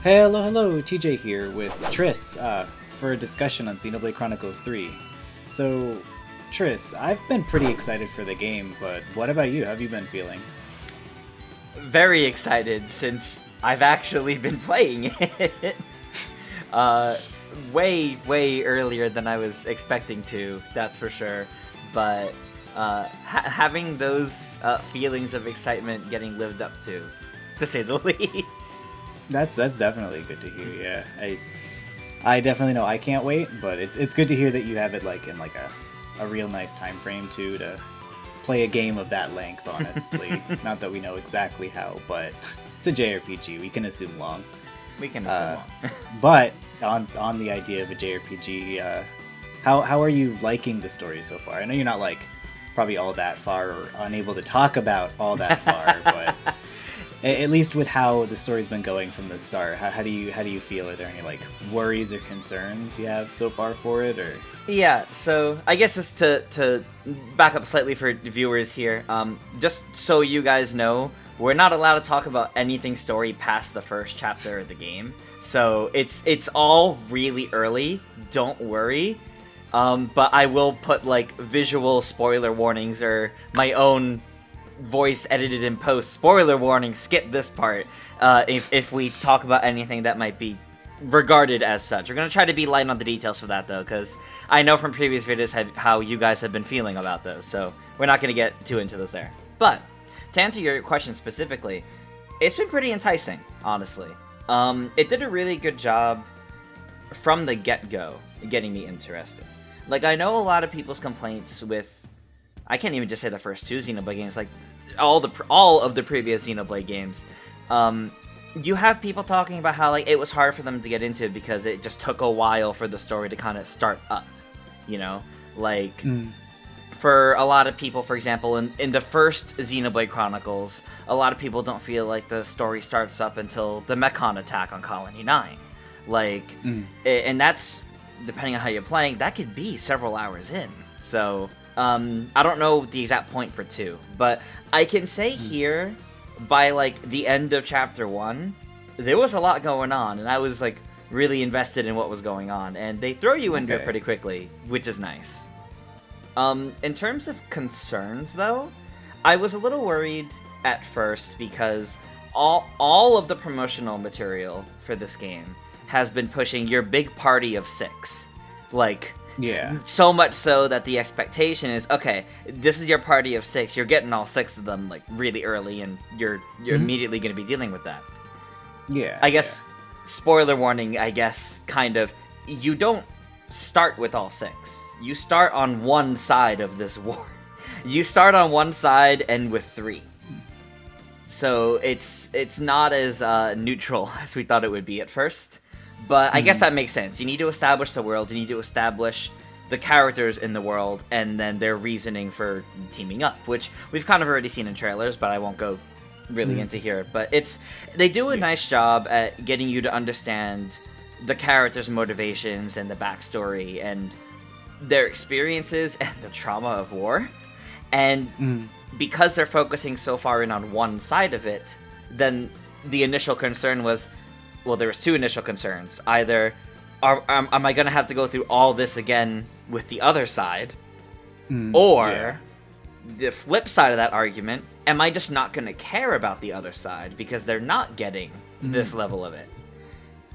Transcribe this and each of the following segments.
Hello, TJ here with Triss for a discussion on Xenoblade Chronicles 3. So, Triss, I've been pretty excited for the game, but what about you? How have you been feeling? Very excited since I've actually been playing it. Way earlier than I was expecting to, that's for sure. But having those feelings of excitement getting lived up to say the least. That's definitely good to hear. Yeah, I definitely know I can't wait, but it's good to hear that you have it in a real nice time frame too to play a game of that length. Honestly, not that we know exactly how, but it's a JRPG. We can assume long. We can assume long. But on the idea of a JRPG, how are you liking the story so far? I know you're not probably all that far or unable to talk about all that far, but at least with how the story's been going from the start, how do you feel? Are there any worries or concerns you have so far for it, or? Yeah, so I guess just to back up slightly for viewers here, just so you guys know, we're not allowed to talk about anything story past the first chapter of the game. So it's all really early. Don't worry. But I will put visual spoiler warnings or my own voice edited in post spoiler warning. Skip this part if we talk about anything that might be regarded as such. We're gonna try to be light on the details for that though, because I know from previous videos how you guys have been feeling about those. So we're not gonna get too into this there. But to answer your question specifically, it's been pretty enticing, honestly. It did a really good job from the get-go getting me interested. I know a lot of people's complaints with, I can't even just say the first two Xenoblade games, all of the previous Xenoblade games. You have people talking about how it was hard for them to get into because it just took a while for the story to kind of start up, For a lot of people, for example, in the first Xenoblade Chronicles, a lot of people don't feel like the story starts up until the Mechon attack on Colony 9. And that's, depending on how you're playing, that could be several hours in. So, I don't know the exact point for 2, but I can say here, by the end of Chapter 1, there was a lot going on, and I was really invested in what was going on, and they throw you into it pretty quickly, which is nice. In terms of concerns, though, I was a little worried at first because all of the promotional material for this game has been pushing your big party of 6. Yeah. So much so that the expectation is, okay, this is your party of 6. You're getting all 6 of them really early, and you're immediately going to be dealing with that. Yeah. I guess, spoiler warning, kind of, you don't start with all 6. You start on one side of this war. You start on one side and with 3. So it's not as neutral as we thought it would be at first. But I guess that makes sense. You need to establish the world, you need to establish the characters in the world, and then their reasoning for teaming up, which we've kind of already seen in trailers, but I won't go really into here. But they do a nice job at getting you to understand the characters' motivations and the backstory and their experiences and the trauma of war. And because they're focusing so far in on one side of it, then the initial concern was, well, there was 2 initial concerns. Either, am I going to have to go through all this again with the other side? Or, the flip side of that argument, am I just not going to care about the other side because they're not getting this level of it?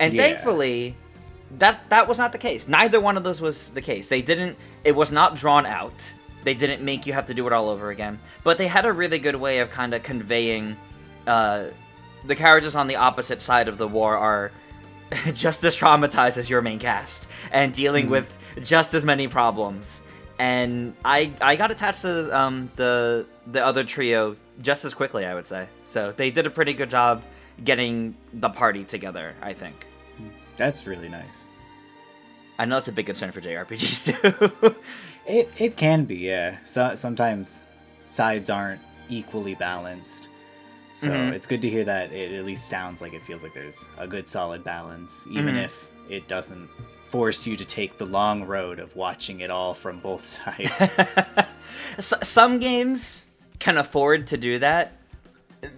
And thankfully, that was not the case. Neither one of those was the case. It was not drawn out. They didn't make you have to do it all over again. But they had a really good way of kind of conveying, the characters on the opposite side of the war are just as traumatized as your main cast and dealing with just as many problems. And I got attached to the other trio just as quickly, I would say. So they did a pretty good job getting the party together, I think. That's really nice. I know it's a big concern for JRPGs too. It can be, yeah. So sometimes sides aren't equally balanced. So it's good to hear that it at least sounds like it feels like there's a good solid balance, even if it doesn't force you to take the long road of watching it all from both sides. Some games can afford to do that.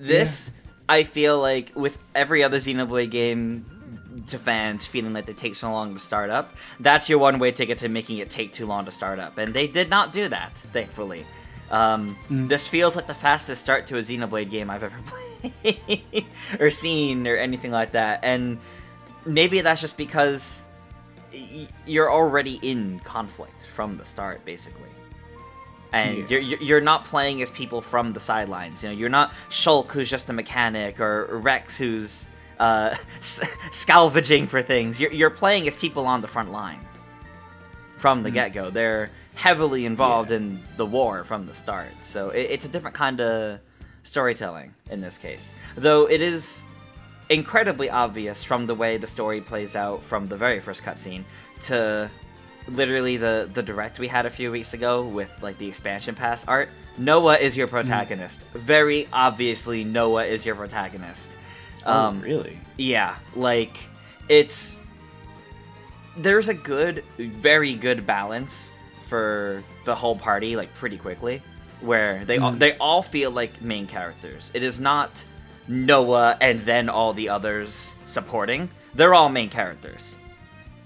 This, I feel like, with every other Xenoblade game to fans feeling like they take so long to start up, that's your one way ticket to making it take too long to start up. And they did not do that, thankfully. This feels like the fastest start to a Xenoblade game I've ever played or seen or anything like that. And maybe that's just because you're already in conflict from the start, basically. And you're not playing as people from the sidelines. You know, you're not Shulk, who's just a mechanic, or Rex, who's salvaging for things. You're playing as people on the front line from the get-go. They're heavily involved in the war from the start. So it's a different kind of storytelling in this case. Though it is incredibly obvious from the way the story plays out from the very first cutscene to literally the direct we had a few weeks ago with like the expansion pass art. Noah is your protagonist. Very obviously Noah is your protagonist. Really? Yeah, like there's a very good balance for the whole party, like pretty quickly, where they all feel like main characters. It is not Noah and then all the others supporting. They're all main characters.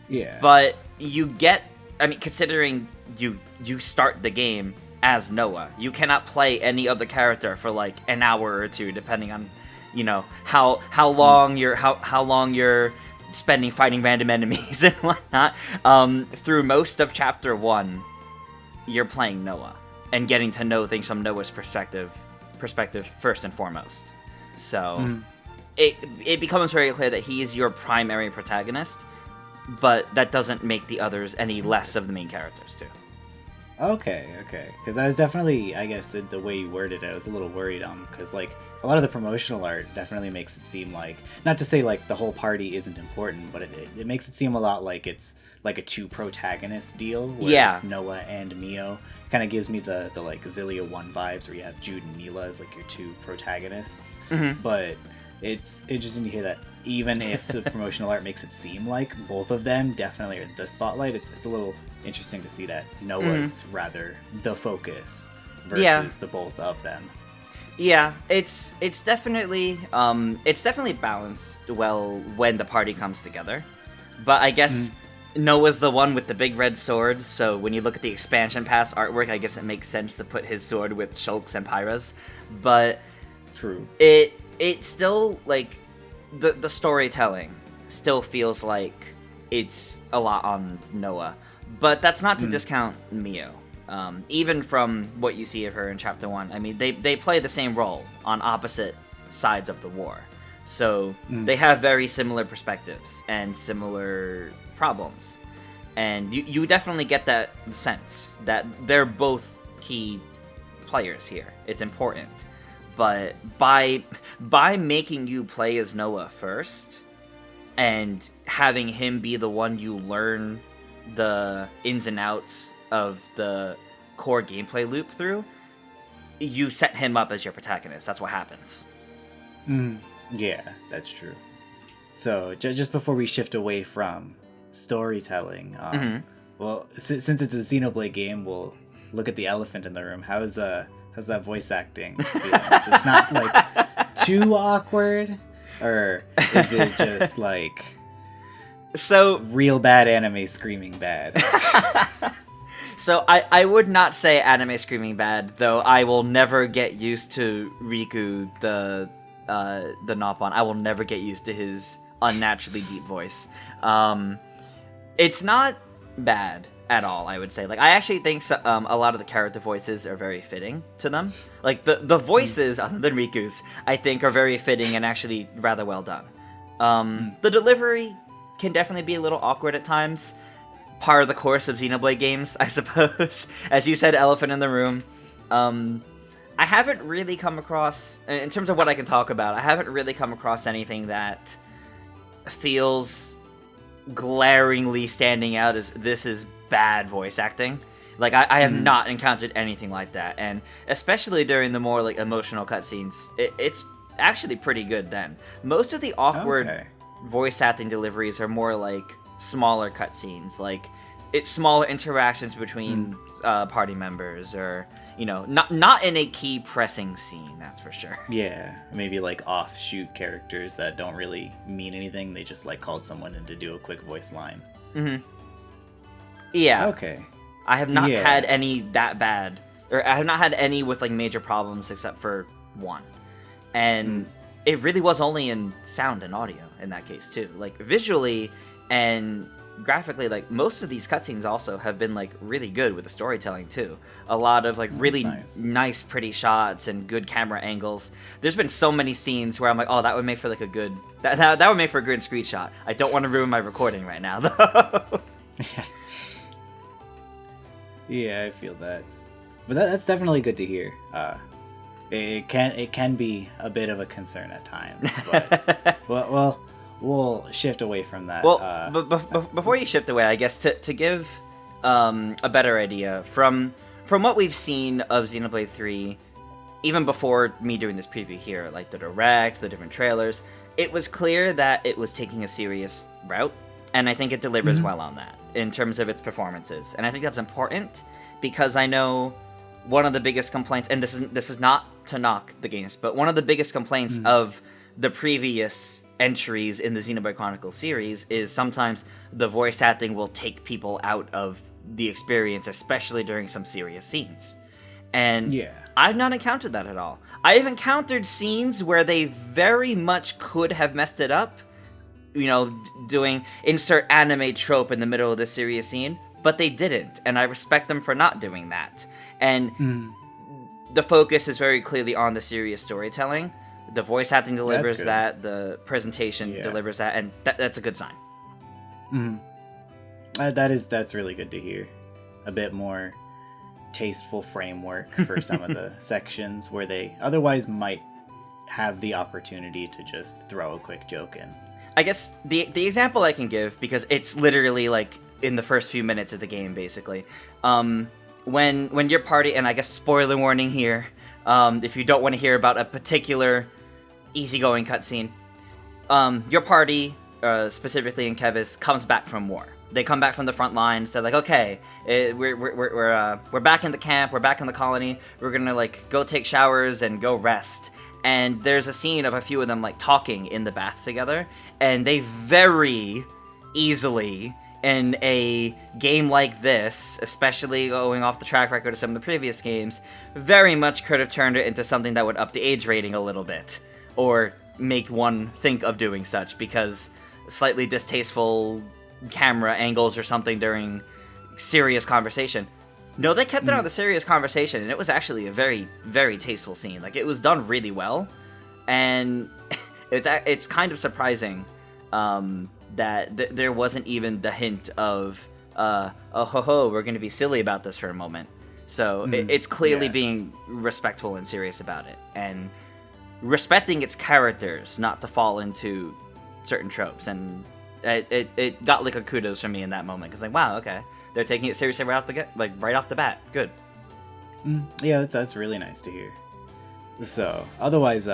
Yeah. But you get, I mean, considering you start the game as Noah, you cannot play any other character for like an hour or two, depending on, you know, how long you're spending fighting random enemies and whatnot. Through most of chapter 1, you're playing Noah and getting to know things from Noah's perspective first and foremost. So it becomes very clear that he is your primary protagonist, but that doesn't make the others any less of the main characters too. Okay. Because I was definitely, I guess, the way you worded it, I was a little worried because like a lot of the promotional art definitely makes it seem like, not to say like the whole party isn't important, but it makes it seem a lot like it's like a two protagonist deal where it's Noah and Mio. Kind of gives me the like Xillia 1 vibes where you have Jude and Mila as like your two protagonists. But it's interesting to hear that even if the promotional art makes it seem like both of them definitely are the spotlight, it's a little interesting to see that Noah's rather the focus versus the both of them. Yeah, it's definitely balanced well when the party comes together. But I guess Noah's the one with the big red sword, so when you look at the expansion pass artwork, I guess it makes sense to put his sword with Shulk's and Pyra's. But true. It still, like, the storytelling still feels like it's a lot on Noah. But that's not to discount Mio. Even from what you see of her in Chapter 1, I mean, they play the same role on opposite sides of the war. So they have very similar perspectives and similar problems. And you definitely get that sense that they're both key players here. It's important. But by making you play as Noah first and having him be the one you learn the ins and outs of the core gameplay loop through, you set him up as your protagonist. That's what happens. Yeah, that's true. So just before we shift away from storytelling, well, since it's a Xenoblade game, we'll look at the elephant in the room. How's that voice acting? It's not like too awkward, or is it just like so real bad anime screaming bad? So I would not say anime screaming bad, though I will never get used to Riku, the Nopon. I will never get used to his unnaturally deep voice. It's not bad at all, I would say. Like, I actually think a lot of the character voices are very fitting to them. Like, the voices, other than Riku's, I think are very fitting and actually rather well done. The delivery can definitely be a little awkward at times. Part of the course of Xenoblade games, I suppose. As you said, elephant in the room. I haven't really come across, in terms of what I can talk about, I haven't really come across anything that feels glaringly standing out as this is bad voice acting. Like, I have not encountered anything like that. And especially during the more, like, emotional cutscenes, it's actually pretty good then. Most of the awkward voice acting deliveries are more like smaller cutscenes, like it's smaller interactions between party members, or not in a key pressing scene, that's for sure. Yeah, maybe like offshoot characters that don't really mean anything. They just like called someone in to do a quick voice line. Mm-hmm. Yeah. Okay. I have not had any that bad, or I have not had any with like major problems except for one, and it really was only in sound and audio in that case too. Like visually and graphically, like most of these cutscenes also have been like really good with the storytelling too. A lot of like really nice pretty shots and good camera angles. There's been so many scenes where I'm like, oh, that would make for like a good that would make for a good screenshot. I don't want to ruin my recording right now though. Yeah, I feel that, but that's definitely good to hear. It can be a bit of a concern at times, but well, we'll shift away from that. Well, but before you shift away, I guess to give a better idea from what we've seen of Xenoblade 3, even before me doing this preview here, like the direct, the different trailers, it was clear that it was taking a serious route, and I think it delivers well on that in terms of its performances. And I think that's important because I know one of the biggest complaints, and this is not to knock the games, but one of the biggest complaints of the previous entries in the Xenoblade Chronicles series is sometimes the voice acting will take people out of the experience, especially during some serious scenes. And I've not encountered that at all. I have encountered scenes where they very much could have messed it up, doing insert anime trope in the middle of the serious scene, but they didn't, and I respect them for not doing that. And the focus is very clearly on the serious storytelling. The voice acting delivers that, the presentation delivers that, and that's a good sign. That's really good to hear. A bit more tasteful framework for some of the sections where they otherwise might have the opportunity to just throw a quick joke in. I guess the example I can give, because it's literally like in the first few minutes of the game, basically, when your party, and I guess spoiler warning here, if you don't want to hear about a particular easygoing cutscene, your party, specifically in Kevis, comes back from war. They come back from the front lines. They're like, okay, we're back in the camp. We're back in the colony. We're gonna like go take showers and go rest. And there's a scene of a few of them like talking in the bath together, and they very easily, in a game like this, especially going off the track record of some of the previous games, very much could have turned it into something that would up the age rating a little bit, or make one think of doing such, because slightly distasteful camera angles or something during serious conversation. No, they kept it on the serious conversation, and it was actually a very, very tasteful scene. Like, it was done really well, and it's kind of surprising that there wasn't even the hint of, oh ho ho, we're going to be silly about this for a moment. So it's clearly being respectful and serious about it, and respecting its characters, not to fall into certain tropes. And it got like a kudos from me in that moment, because like, wow, okay, they're taking it seriously right off the bat. Good. Yeah, that's really nice to hear. So otherwise,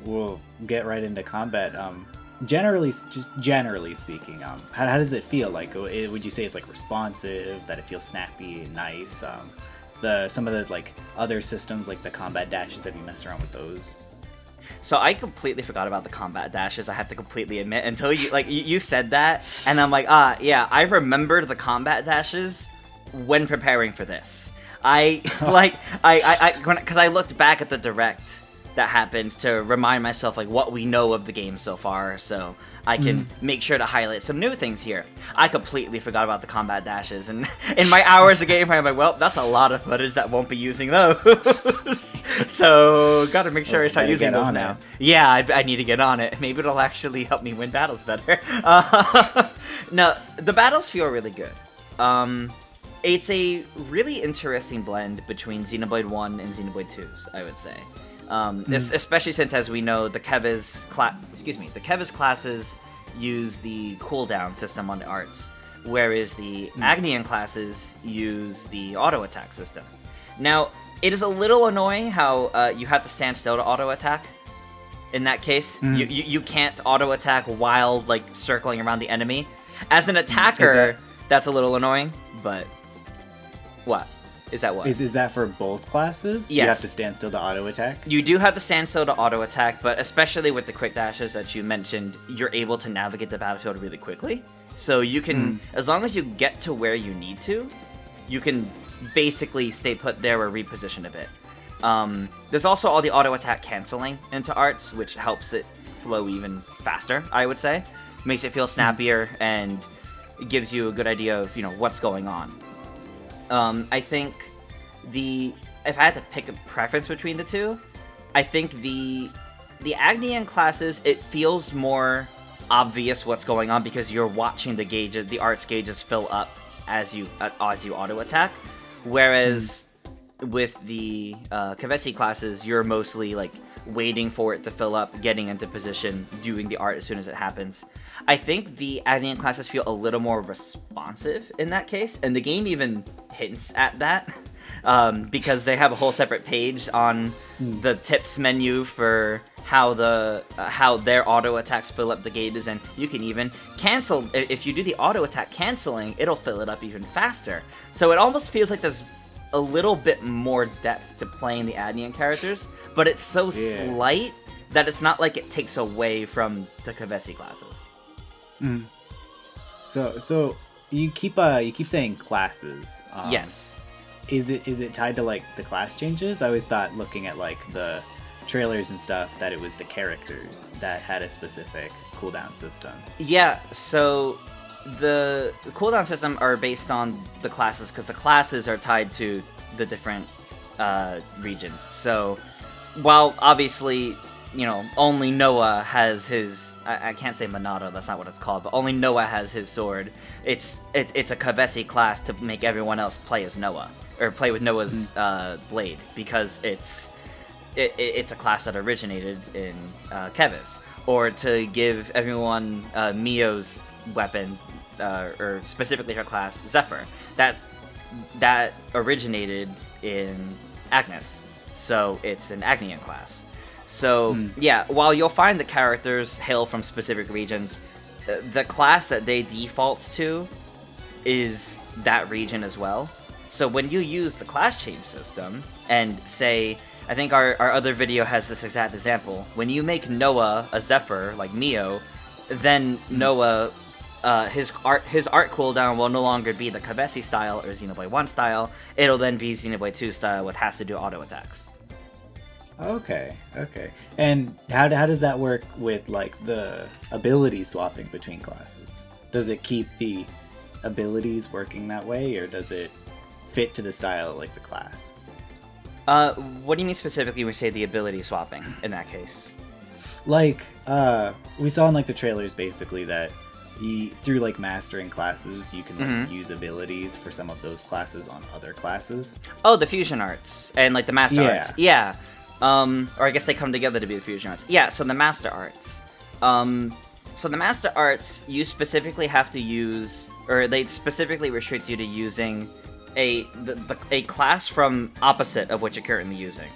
we'll get right into combat. Generally speaking, how does it feel? Like, would you say it's like responsive, that it feels snappy, nice? Some of the like other systems, like the combat dashes, have you messed around with those? So I completely forgot about the combat dashes, I have to completely admit, until you said that, and I'm like, yeah, I remembered the combat dashes when preparing for this. Because I looked back at the direct that happened to remind myself like what we know of the game so far, so I can make sure to highlight some new things here. I completely forgot about the combat dashes, and in my hours of gameplay, I'm like, well, that's a lot of footage that won't be using those. So gotta make sure I start using those now. Yeah, I need to get on it. Maybe it'll actually help me win battles better. No, the battles feel really good. It's a really interesting blend between Xenoblade 1 and Xenoblade 2's, I would say. Especially since, as we know, the Kevis classes use the cooldown system on the arts, whereas the Agnian classes use the auto attack system. Now, it is a little annoying how you have to stand still to auto attack. In that case, you can't auto attack while like circling around the enemy. As an attacker, that's a little annoying. But what? Is that what? Is that for both classes? Yes. You have to stand still to auto attack? You do have to stand still to auto attack, but especially with the quick dashes that you mentioned, you're able to navigate the battlefield really quickly. So you can, as long as you get to where you need to, you can basically stay put there or reposition a bit. There's also all the auto attack canceling into arts, which helps it flow even faster, I would say. Makes it feel snappier and gives you a good idea of, what's going on. I think if I had to pick a preference between the two, I think the Agnian classes, it feels more obvious what's going on because you're watching the arts gauges fill up as you auto attack, whereas with the Kavesi classes, you're mostly like waiting for it to fill up, getting into position, doing the art as soon as it happens. I think the Agnian classes feel a little more responsive in that case, and the game even hints at that because they have a whole separate page on the tips menu for how their auto attacks fill up the gauges, and you can even cancel. If you do the auto attack canceling, it'll fill it up even faster. So it almost feels like there's a little bit more depth to playing the Agnian characters, but it's so slight that it's not like it takes away from the Kavesi classes. So you keep saying classes. Yes. Is it tied to like the class changes? I always thought, looking at like the trailers and stuff, that it was the characters that had a specific cooldown system. Yeah, so the cooldown system are based on the classes because the classes are tied to the different regions. So while obviously, only Noah has his, I can't say Monado, that's not what it's called, but only Noah has his sword. It's a Kavesi class to make everyone else play as Noah, or play with Noah's blade, because it's a class that originated in Kevis, or to give everyone Mio's weapon, or specifically her class, Zephyr, that originated in Agnes, so it's an Agnian class. So, yeah, while you'll find the characters hail from specific regions, the class that they default to is that region as well. So when you use the class change system, and say, I think our other video has this exact example, when you make Noah a Zephyr, like Mio, then Noah, his art cooldown will no longer be the Kavesi style or Xenoblade 1 style, it'll then be Xenoblade 2 style, which has to do auto attacks. Okay. And how does that work with like the ability swapping between classes? Does it keep the abilities working that way, or does it fit to the style of like the class? What do you mean specifically when we say the ability swapping in that case? Like, we saw in like the trailers basically that through like mastering classes, you can like use abilities for some of those classes on other classes. Oh, the fusion arts and like the master arts. Yeah. Or I guess they come together to be the fusion arts. Yeah, so the master arts. So the master arts, you specifically have to use, or they specifically restrict you to using a class from opposite of what you're currently using.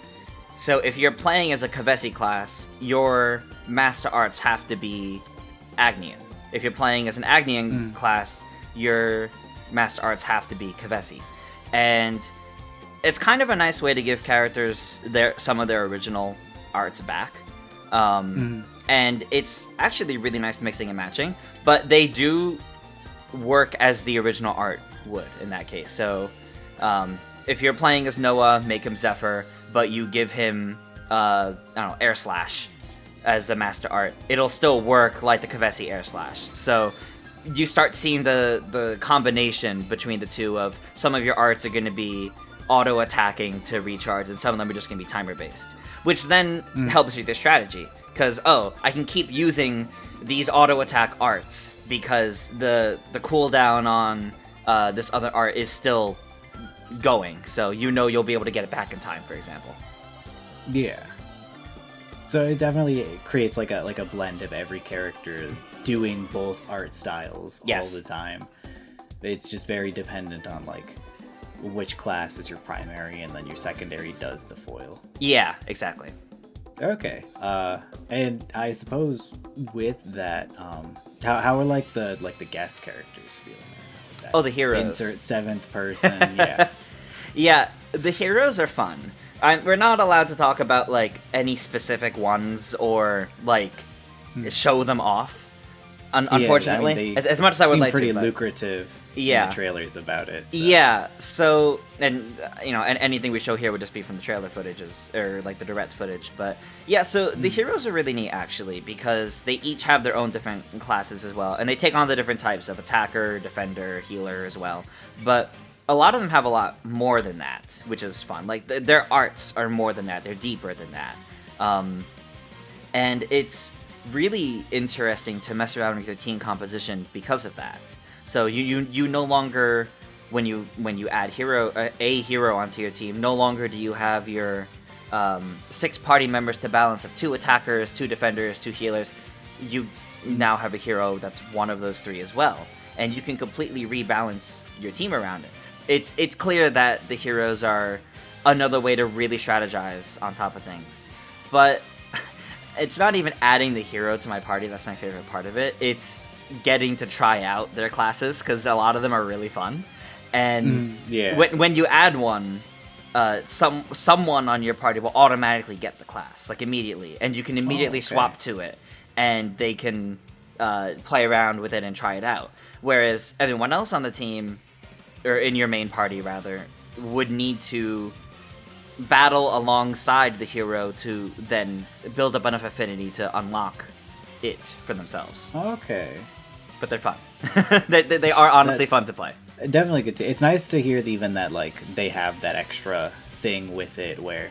So if you're playing as a Kavesi class, your master arts have to be Agnian. If you're playing as an Agnian class, your master arts have to be Kavesi. And it's kind of a nice way to give characters some of their original arts back. And it's actually really nice mixing and matching, but they do work as the original art would in that case. So if you're playing as Noah, make him Zephyr, but you give him, Air Slash as the master art, it'll still work like the Kavesi Air Slash. So you start seeing the combination between the two of some of your arts are going to be auto attacking to recharge, and some of them are just going to be timer based, which then helps with your strategy, because I can keep using these auto attack arts because the cooldown on this other art is still going, so you'll be able to get it back in time, for example. Yeah. So it definitely creates like a blend of every character is doing both art styles all the time. It's just very dependent on like which class is your primary, and then your secondary does the foil. Yeah, exactly. Okay. And I suppose with that, how are like the guest characters feeling? Oh, the heroes. Insert seventh person. Yeah. Yeah, the heroes are fun. We're not allowed to talk about like any specific ones or like show them off. Unfortunately, I mean, as much as I would like to. Pretty lucrative. In the trailers about it. So. Yeah. So, and and anything we show here would just be from the trailer footages or like the direct footage. But yeah, so the heroes are really neat actually because they each have their own different classes as well, and they take on the different types of attacker, defender, healer as well. But a lot of them have a lot more than that, which is fun. Like their arts are more than that; they're deeper than that, and it's really interesting to mess around with your team composition because of that. So you no longer when you add a hero onto your team, no longer do you have your 6 party members to balance of 2 attackers, 2 defenders, 2 healers. You now have a hero that's one of those 3 as well, and you can completely rebalance your team around it. It's clear that the heroes are another way to really strategize on top of things, but it's not even adding the hero to my party that's my favorite part of it. It's getting to try out their classes because a lot of them are really fun, and when you add one, someone on your party will automatically get the class like immediately, and you can immediately swap to it, and they can play around with it and try it out. Whereas everyone else on the team, or in your main party rather, would need to battle alongside the hero to then build up enough affinity to unlock it for themselves. Okay. But they're fun. they are honestly fun to play. Definitely good. It's nice to hear even that like they have that extra thing with it where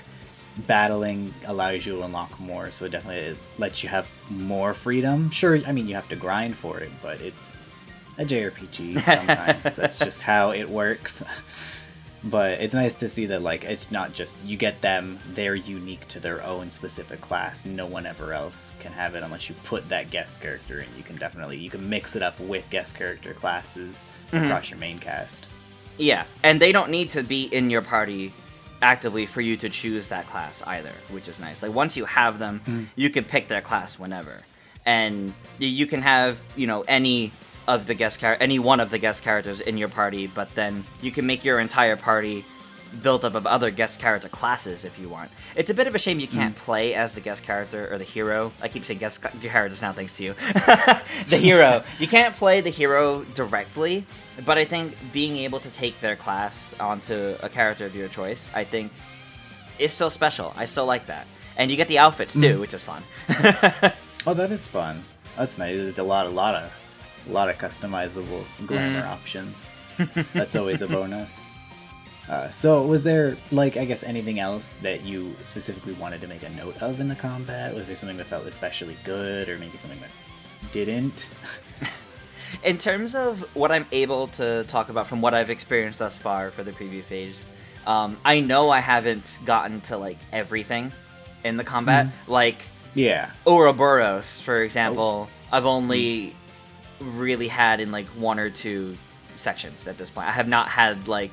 battling allows you to unlock more. So it lets you have more freedom. Sure, I mean you have to grind for it, but it's a JRPG sometimes. That's just how it works. But it's nice to see that like it's not just you get them, they're unique to their own specific class. No one ever else can have it unless you put that guest character in. You can mix it up with guest character classes across your main cast. Yeah, and they don't need to be in your party actively for you to choose that class either, which is nice. Like once you have them, you can pick their class whenever. And you can have, any one of the guest characters in your party, but then you can make your entire party built up of other guest character classes if you want. It's a bit of a shame you can't play as the guest character or the hero. I keep saying guest characters now, thanks to you. The hero. You can't play the hero directly, but I think being able to take their class onto a character of your choice, I think, is still special. I still like that. And you get the outfits too, which is fun. Oh, that is fun. That's nice. A lot of customizable glamour options. That's always a bonus. So was there, like, I guess anything else that you specifically wanted to make a note of in the combat? Was there something that felt especially good, or maybe something that didn't? In terms of what I'm able to talk about from what I've experienced thus far for the preview phase, I know I haven't gotten to, like, everything in the combat. Like, Ouroboros, for example, I've only really had in like 1 or 2 sections at this point. I have not had like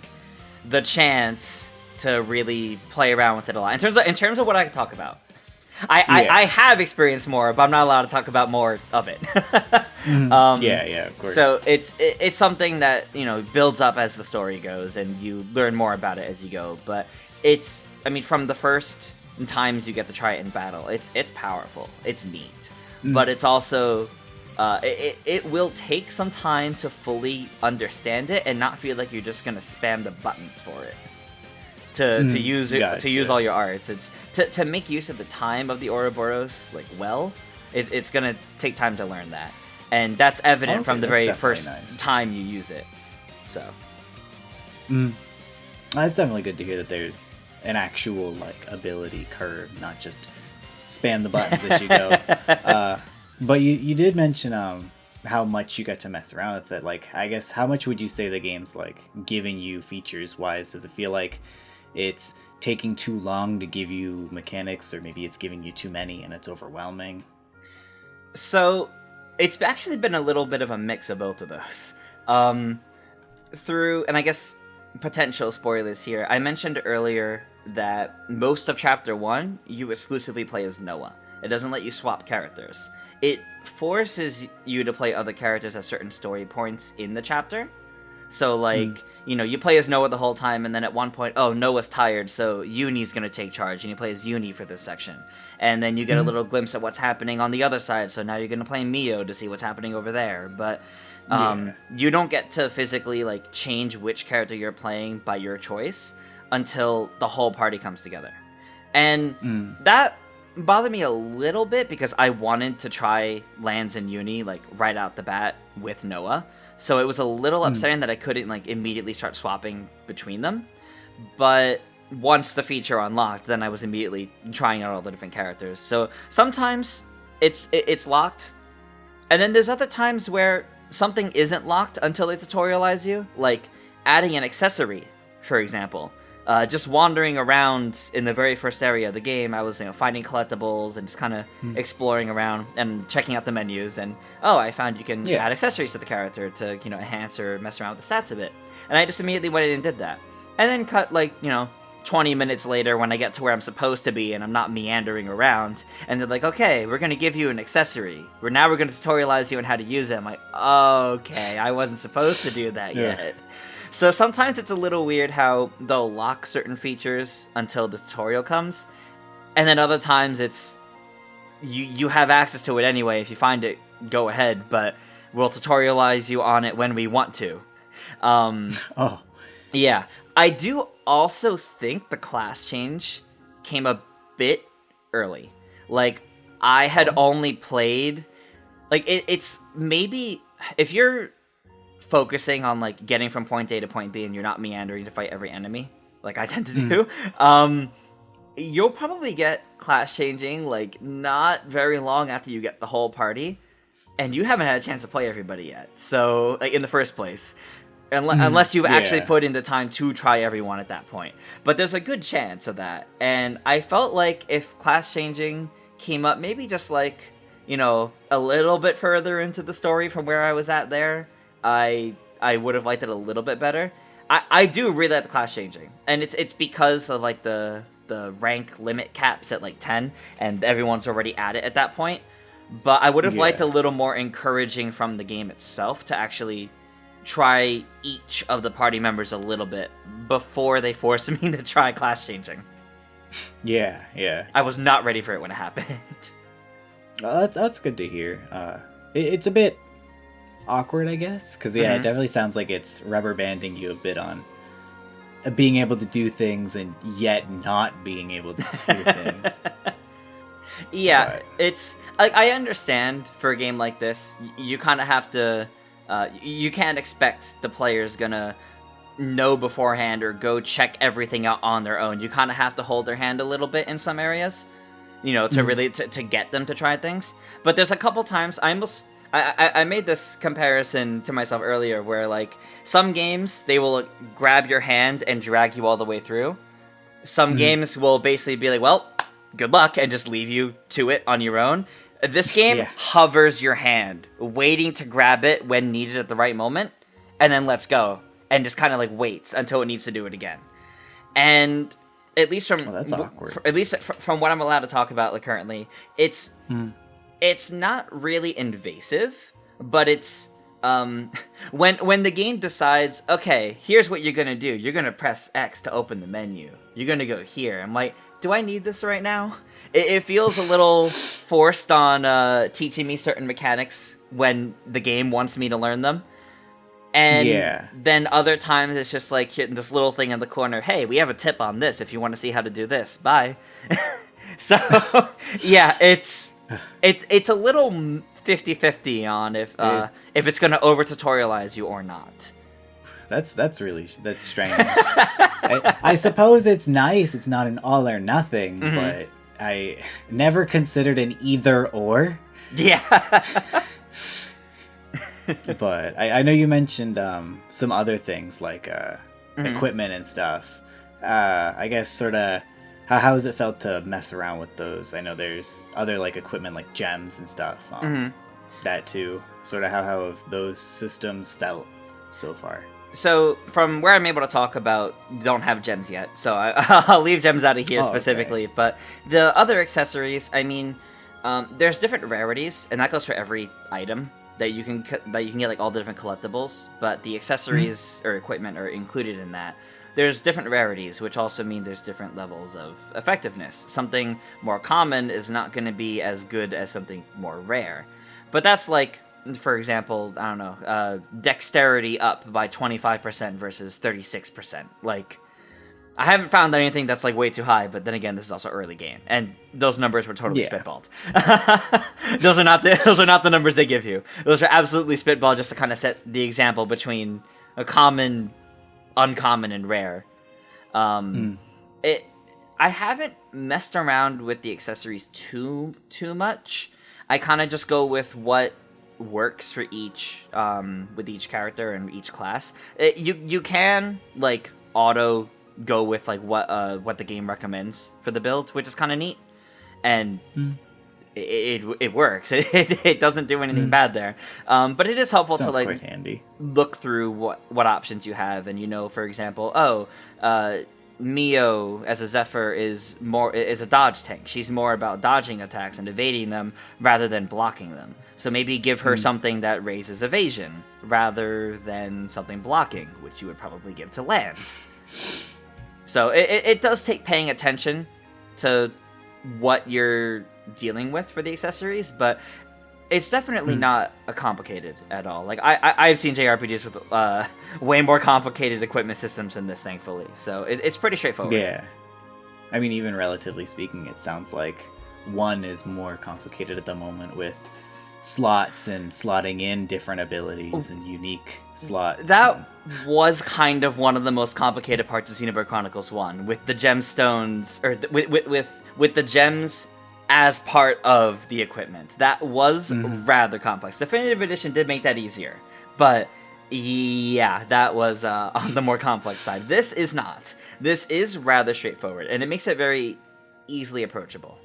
the chance to really play around with it a lot. In terms of what I can talk about, I have experienced more, but I'm not allowed to talk about more of it. Of course. So it's something that builds up as the story goes, and you learn more about it as you go. But from the first times you get to try it in battle, it's powerful, it's neat, but it's also it will take some time to fully understand it and not feel like you're just gonna spam the buttons for it to use it, to use all your arts. It's to make use of the time of the Ouroboros it's gonna take time to learn that, and that's evident from the very first time you use it. So it's definitely good to hear that there's an actual like ability curve, not just spam the buttons as you go. But you did mention how much you got to mess around with it. Like, I guess, how much would you say the game's like giving you features wise? Does it feel like it's taking too long to give you mechanics, or maybe it's giving you too many and it's overwhelming? So it's actually been a little bit of a mix of both of those. And I guess potential spoilers here. I mentioned earlier that most of Chapter 1 you exclusively play as Noah. It doesn't let you swap characters. It forces you to play other characters at certain story points in the chapter, So, like, you know, you play as Noah the whole time, and then at one point, oh, Noah's tired, so Uni's going to take charge, and you play as Uni for this section. And then you get a little glimpse at what's happening on the other side, so now you're going to play Mio to see what's happening over there. But you don't get to physically, like, change which character you're playing by your choice until the whole party comes together. And that bothered me a little bit because I wanted to try Lance and Uni, like, right out the bat with Noah. So it was a little upsetting that I couldn't, like, immediately start swapping between them. But once the feature unlocked, then I was immediately trying out all the different characters. So sometimes it's locked. And then there's other times where something isn't locked until they tutorialize you. Like adding an accessory, for example. Just wandering around in the very first area of the game, I was, you know, finding collectibles and just kind of exploring around and checking out the menus. And I found you can add accessories to the character to, you know, enhance or mess around with the stats a bit. And I just immediately went in and did that. And then cut, like, you know, 20 minutes later when I get to where I'm supposed to be and I'm not meandering around. And they're like, okay, we're going to give you an accessory. Now we're going to tutorialize you on how to use it. I'm like, okay, I wasn't supposed to do that yet. So sometimes it's a little weird how they'll lock certain features until the tutorial comes, and then other times it's you have access to it anyway. If you find it, go ahead, but we'll tutorialize you on it when we want to. Yeah. I do also think the class change came a bit early. Like, I had only played... Like, it's maybe... If you're focusing on, like, getting from point A to point B and you're not meandering to fight every enemy, like I tend to do, you'll probably get class changing, like, not very long after you get the whole party, and you haven't had a chance to play everybody yet. So, like, in the first place. Unless you've actually put in the time to try everyone at that point. But there's a good chance of that. And I felt like if class changing came up maybe just, like, you know, a little bit further into the story from where I was at there, I would have liked it a little bit better. I do really like the class changing, and it's because of, like, the rank limit caps at, like, 10, and everyone's already at it at that point. But I would have liked a little more encouraging from the game itself to actually try each of the party members a little bit before they forced me to try class changing. Yeah. I was not ready for it when it happened. That's good to hear. It's a bit awkward, I guess, because it definitely sounds like it's rubber banding you a bit on being able to do things and yet not being able to do things. Yeah, it's like, I understand for a game like this, you kind of have to. You can't expect the players gonna know beforehand or go check everything out on their own. You kind of have to hold their hand a little bit in some areas, you know, to really to get them to try things. But there's a couple times I made this comparison to myself earlier where, like, some games, they will grab your hand and drag you all the way through. Some games will basically be like, well, good luck, and just leave you to it on your own. This game hovers your hand, waiting to grab it when needed at the right moment, and then lets go, and just kind of, like, waits until it needs to do it again. And at least from that's awkward. From what I'm allowed to talk about, like, currently, it's not really invasive, but it's when the game decides, okay, here's what you're gonna do. You're gonna press X to open the menu. You're gonna go here. I'm like, do I need this right now? It feels a little forced on teaching me certain mechanics when the game wants me to learn them. And then other times it's just like this little thing in the corner. Hey, we have a tip on this if you want to see how to do this. Bye. So, yeah, it's a little 50-50 on if it's going to over-tutorialize you or not. That's strange. I suppose it's nice. It's not an all or nothing, but I never considered an either or. Yeah. But I know you mentioned some other things like equipment and stuff. I guess sort of how has it felt to mess around with those? I know there's other, like, equipment like gems and stuff. That too. Sort of how have those systems felt so far? So from where I'm able to talk about, don't have gems yet, so I'll leave gems out of here specifically. Okay. But the other accessories, I mean, there's different rarities, and that goes for every item. that you can get like all the different collectibles, but the accessories or equipment are included in that. There's different rarities, which also mean there's different levels of effectiveness. Something more common is not going to be as good as something more rare. But that's like, for example, I don't know, dexterity up by 25% versus 36%. Like, I haven't found anything that's like way too high, but then again, this is also early game, and those numbers were totally spitballed. Those are not the numbers they give you. Those are absolutely spitballed just to kind of set the example between a common, uncommon, and rare. I haven't messed around with the accessories too much. I kind of just go with what works for each with each character and each class. You can like auto go with like what the game recommends for the build, which is kind of neat, and it works. It doesn't do anything bad there, but it is helpful to like quite handy. Look through what options you have, and for example, Mio as a Zephyr is a dodge tank. She's more about dodging attacks and evading them rather than blocking them. So maybe give her something that raises evasion rather than something blocking, which you would probably give to Lance. So it does take paying attention to what you're dealing with for the accessories, but it's definitely not complicated at all. Like I've seen JRPGs with way more complicated equipment systems than this, thankfully. So it's pretty straightforward. Yeah, I mean, even relatively speaking, it sounds like 1 is more complicated at the moment with slots and slotting in different abilities and unique slots. That was kind of one of the most complicated parts of Xenoblade Chronicles 1, with the gemstones, or with the gems as part of the equipment. That was rather complex. Definitive Edition did make that easier, but yeah, that was on the more complex side. This is not. This is rather straightforward, and it makes it very easily approachable.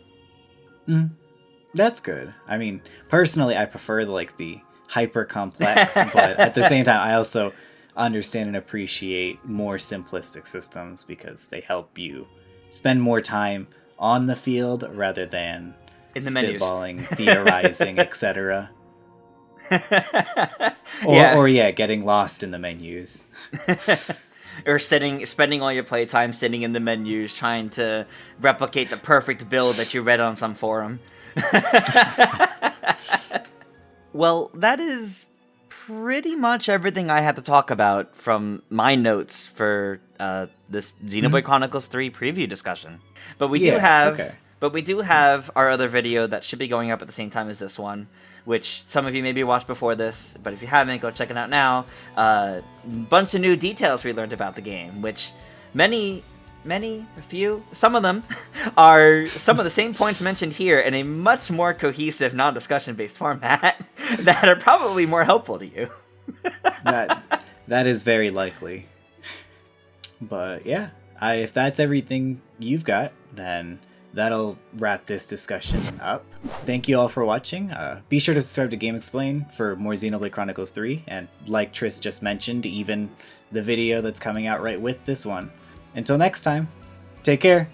That's good. I mean, personally, I prefer the hyper complex, but at the same time, I also understand and appreciate more simplistic systems because they help you spend more time on the field rather than in the spitballing, theorizing, etc. Or getting lost in the menus. Or spending all your playtime sitting in the menus trying to replicate the perfect build that you read on some forum. Well, that is pretty much everything I had to talk about from my notes for this Xenoblade Chronicles 3 preview discussion. But we do have our other video that should be going up at the same time as this one, which some of you maybe watched before this, but if you haven't, go check it out now. Bunch of new details we learned about the game, which some of them are some of the same points mentioned here in a much more cohesive, non-discussion based format that are probably more helpful to you. that is very likely. But yeah, if that's everything you've got, then that'll wrap this discussion up. Thank you all for watching. Be sure to subscribe to GameXplain for more Xenoblade Chronicles 3, and like Tris just mentioned, even the video that's coming out right with this one. Until next time, take care.